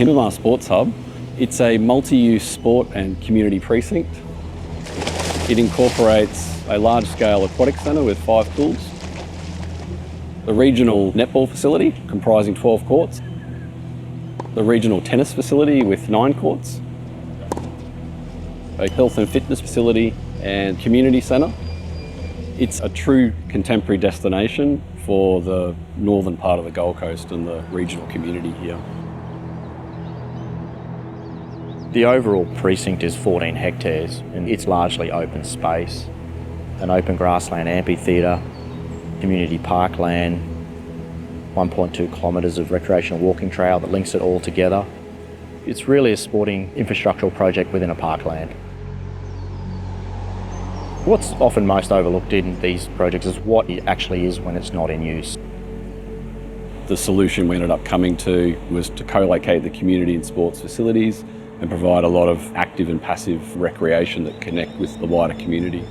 Pimpama Sports Hub. It's a multi-use sport and community precinct. It incorporates a large-scale aquatic centre with 5 pools, the regional netball facility comprising 12 courts, the regional tennis facility with 9 courts, a health and fitness facility and community centre. It's a true contemporary destination for the northern part of the Gold Coast and the regional community here. The overall precinct is 14 hectares and it's largely open space. An open grassland amphitheatre, community parkland, 1.2 kilometres of recreational walking trail that links it all together. It's really a sporting infrastructural project within a parkland. What's often most overlooked in these projects is what it actually is when it's not in use. The solution we ended up coming to was to co-locate the community and sports facilities and provide a lot of active and passive recreation that connect with the wider community.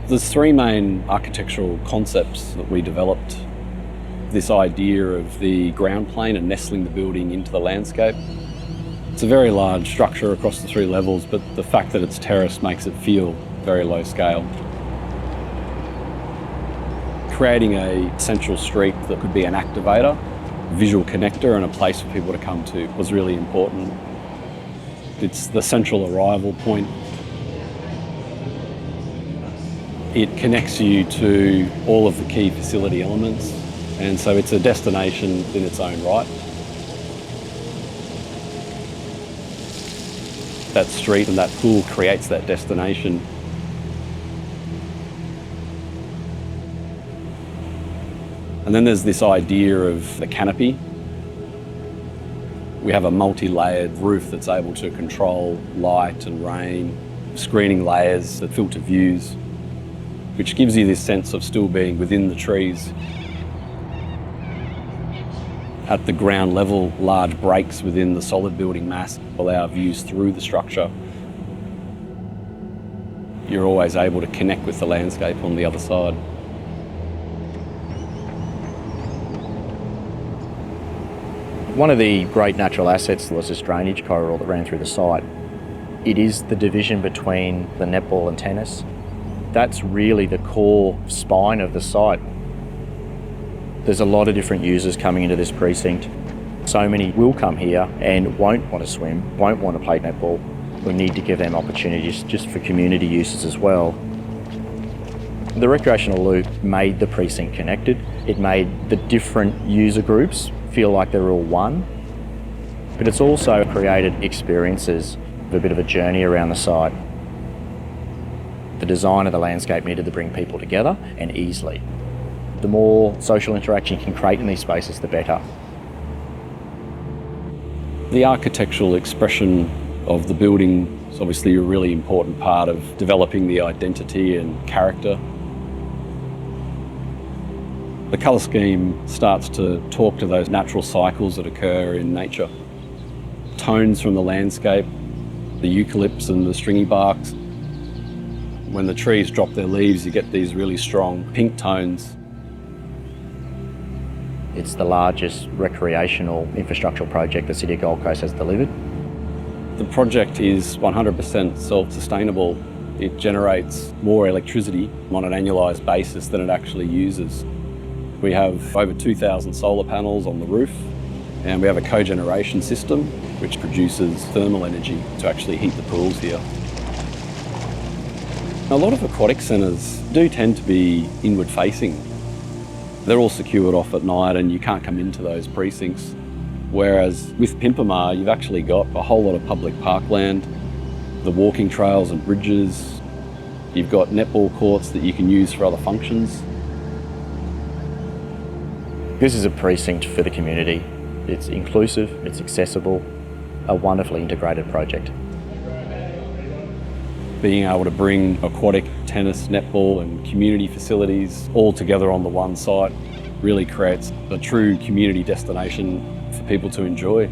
There's 3 main architectural concepts that we developed. This idea of the ground plane and nestling the building into the landscape. It's a very large structure across the 3 levels, but the fact that it's terraced makes it feel very low scale. Creating a central street that could be an activator, visual connector and a place for people to come to was really important. It's the central arrival point. It connects you to all of the key facility elements, and so it's a destination in its own right. That street and that pool creates that destination. And then there's this idea of the canopy. We have a multi-layered roof that's able to control light and rain, screening layers that filter views, which gives you this sense of still being within the trees. At the ground level, large breaks within the solid building mass allow views through the structure. You're always able to connect with the landscape on the other side. One of the great natural assets was this drainage corridor that ran through the site. It is the division between the netball and tennis. That's really the core spine of the site. There's a lot of different users coming into this precinct. So many will come here and won't want to swim, won't want to play netball. We need to give them opportunities just for community uses as well. The recreational loop made the precinct connected. It made the different user groups feel like they're all one. But it's also created experiences, a bit of a journey around the site. The design of the landscape needed to bring people together and easily. The more social interaction you can create in these spaces, the better. The architectural expression of the building is obviously a really important part of developing the identity and character. The colour scheme starts to talk to those natural cycles that occur in nature. Tones from the landscape, the eucalypts and the stringy barks. When the trees drop their leaves, you get these really strong pink tones. It's the largest recreational infrastructural project the City of Gold Coast has delivered. The project is 100% self-sustainable. It generates more electricity on an annualised basis than it actually uses. We have over 2,000 solar panels on the roof, and we have a cogeneration system which produces thermal energy to actually heat the pools here. A lot of aquatic centres do tend to be inward facing. They're all secured off at night and you can't come into those precincts. Whereas with Pimpama, you've actually got a whole lot of public parkland, the walking trails and bridges. You've got netball courts that you can use for other functions. This is a precinct for the community. It's inclusive, it's accessible, a wonderfully integrated project. Being able to bring aquatic, tennis, netball and community facilities all together on the one site really creates a true community destination for people to enjoy.